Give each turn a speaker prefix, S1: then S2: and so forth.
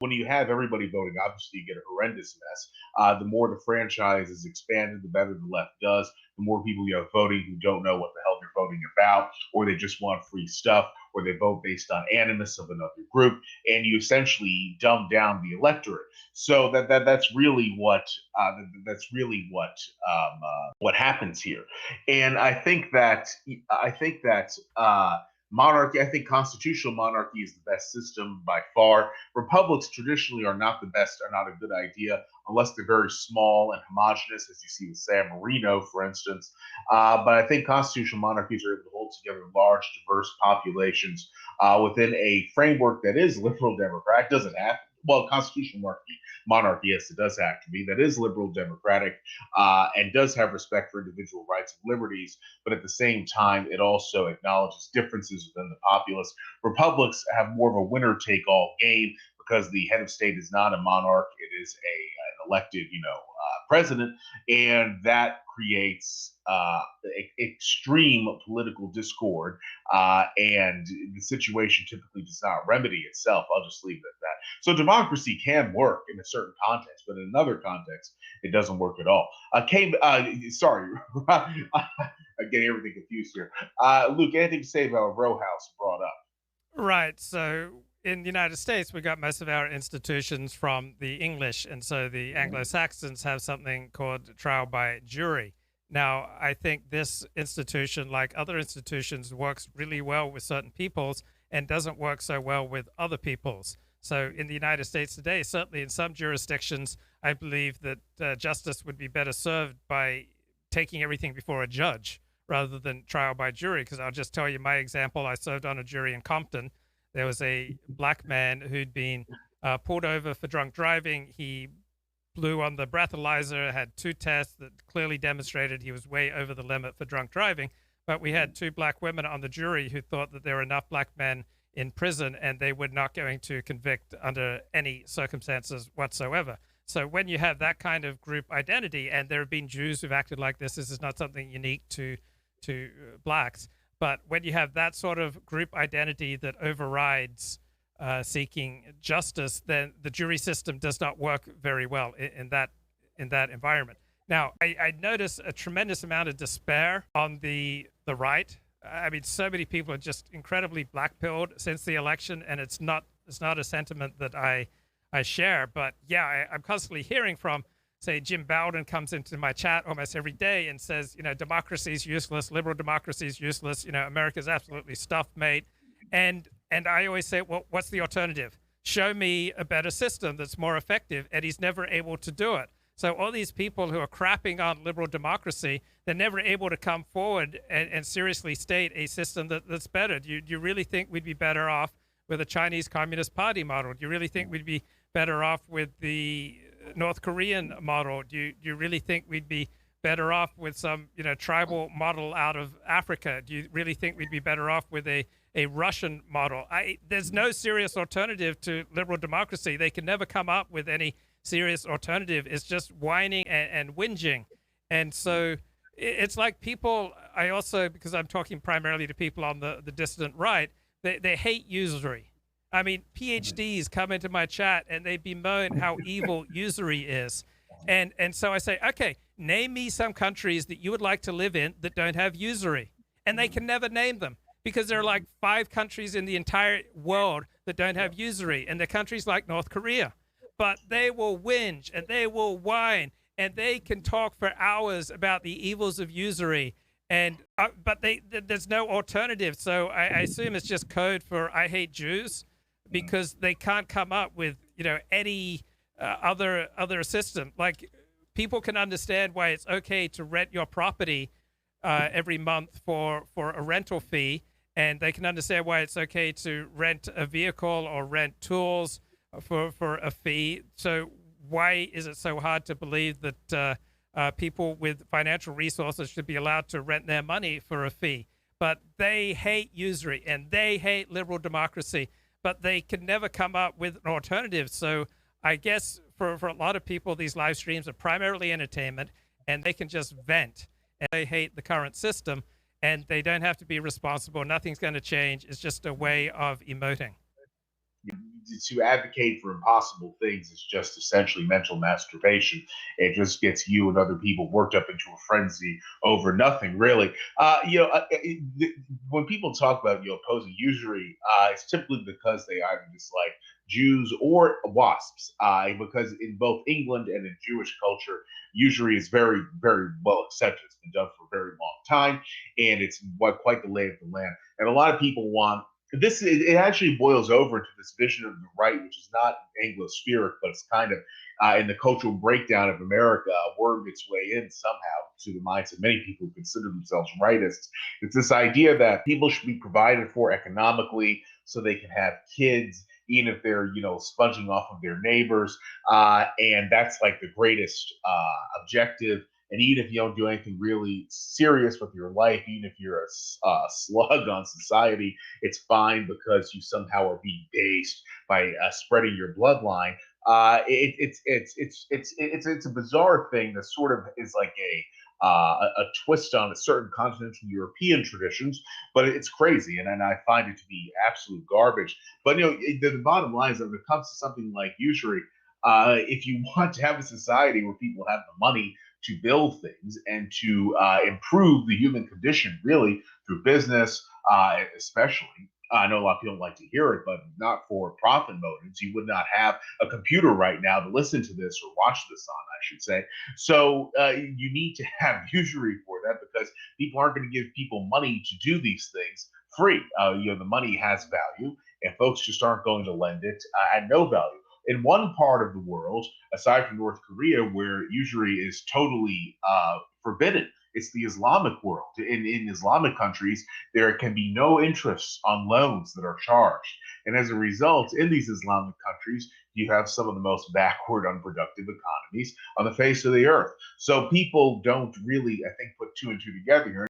S1: when you have everybody voting, obviously you get a horrendous mess. The more the franchise is expanded, the better the left does. The more people you have voting who don't know what the hell they're voting about, or they just want free stuff, or they vote based on animus of another group, and you essentially dumb down the electorate. So that's really what happens here. And I think that monarchy. I think constitutional monarchy is the best system by far. Republics traditionally are not the best, are not a good idea unless they're very small and homogenous, as you see with San Marino, for instance. But I think constitutional monarchies are able to hold together large, diverse populations within a framework that is liberal Democrat. It doesn't have well, constitutional monarchy, yes, it does have to be. That is liberal democratic and does have respect for individual rights and liberties, but at the same time, it also acknowledges differences within the populace. Republics have more of a winner take all game because the head of state is not a monarch; it is an elected, president, and that creates extreme political discord, and the situation typically does not remedy itself. I'll just leave it at that. So democracy can work in a certain context, but in another context, it doesn't work at all. Sorry, I'm getting everything confused here. Luke, anything to say about what Row House brought up?
S2: Right. So in the United States, we got most of our institutions from the English. And so the Anglo Saxons have something called trial by jury. Now, I think this institution, like other institutions, works really well with certain peoples and doesn't work so well with other peoples. So in the United States today, certainly in some jurisdictions, I believe that justice would be better served by taking everything before a judge rather than trial by jury. Because I'll just tell you my example. I served on a jury in Compton. There was a black man who'd been pulled over for drunk driving. He blew on the breathalyzer, had two tests that clearly demonstrated he was way over the limit for drunk driving. But we had two black women on the jury who thought that there were enough black men in prison and they were not going to convict under any circumstances whatsoever. So when you have that kind of group identity, and there have been Jews who've acted like this is not something unique to blacks. But when you have that sort of group identity that overrides seeking justice, then the jury system does not work very well in that environment. Now, I notice a tremendous amount of despair on the right. I mean, so many people are just incredibly black-pilled since the election, and it's not a sentiment that I share. But yeah, I'm constantly hearing from, say, Jim Bowden comes into my chat almost every day and says, democracy is useless, liberal democracy is useless, America's absolutely stuffed, mate. And I always say, well, what's the alternative? Show me a better system that's more effective, and he's never able to do it. So all these people who are crapping on liberal democracy, they're never able to come forward and seriously state a system that's better. Do you really think we'd be better off with a Chinese Communist Party model? Do you really think we'd be better off with the North Korean model? Do you really think we'd be better off with some tribal model out of Africa? Do you really think we'd be better off with a Russian model? There's no serious alternative to liberal democracy. They can never come up with any serious alternative. It's just whining and whinging. And so it's like people, I also, because I'm talking primarily to people on the dissident right, they hate usury. I mean, PhDs come into my chat and they bemoan how evil usury is. And so I say, okay, name me some countries that you would like to live in that don't have usury. And they can never name them because there are like 5 countries in the entire world that don't have usury. And they're countries like North Korea. But they will whinge and they will whine and they can talk for hours about the evils of usury. And but there's no alternative. So I assume it's just code for I hate Jews, because they can't come up with any other system. Like, people can understand why it's okay to rent your property every month for a rental fee, and they can understand why it's okay to rent a vehicle or rent tools for a fee. So why is it so hard to believe that people with financial resources should be allowed to rent their money for a fee? But they hate usury and they hate liberal democracy, but they can never come up with an alternative. So I guess for a lot of people, these live streams are primarily entertainment, and they can just vent. And they hate the current system, and they don't have to be responsible. Nothing's going to change. It's just a way of emoting.
S1: to advocate for impossible things is just essentially mental masturbation. It just gets you and other people worked up into a frenzy over nothing, really. When people talk about opposing usury, it's typically because they either dislike Jews or wasps. Because in both England and in Jewish culture, usury is very, very well accepted. It's been done for a very long time, and it's quite the lay of the land. And a lot of people want this. It actually boils over into this vision of the right, which is not Anglo-spirit, but it's kind of in the cultural breakdown of America, wormed its way in somehow to the minds of many people who consider themselves rightists. It's this idea that people should be provided for economically so they can have kids, even if they're sponging off of their neighbors, and that's like the greatest objective. And even if you don't do anything really serious with your life, even if you're a slug on society, it's fine because you somehow are being based by spreading your bloodline. It's a bizarre thing that sort of is like a twist on a certain continental European traditions, but it's crazy, and I find it to be absolute garbage. But the bottom line is that when it comes to something like usury, if you want to have a society where people have the money to build things and to improve the human condition, really through business, especially. I know a lot of people don't like to hear it, but not for profit motives. You would not have a computer right now to listen to this or watch this on, I should say. So you need to have usury for that because people aren't going to give people money to do these things free. The money has value, and folks just aren't going to lend it at no value. In one part of the world, aside from North Korea, where usury is totally forbidden, it's the Islamic world. In Islamic countries, there can be no interest on loans that are charged. And as a result, in these Islamic countries, you have some of the most backward, unproductive economies on the face of the earth. So people don't really, I think, put two and two together here.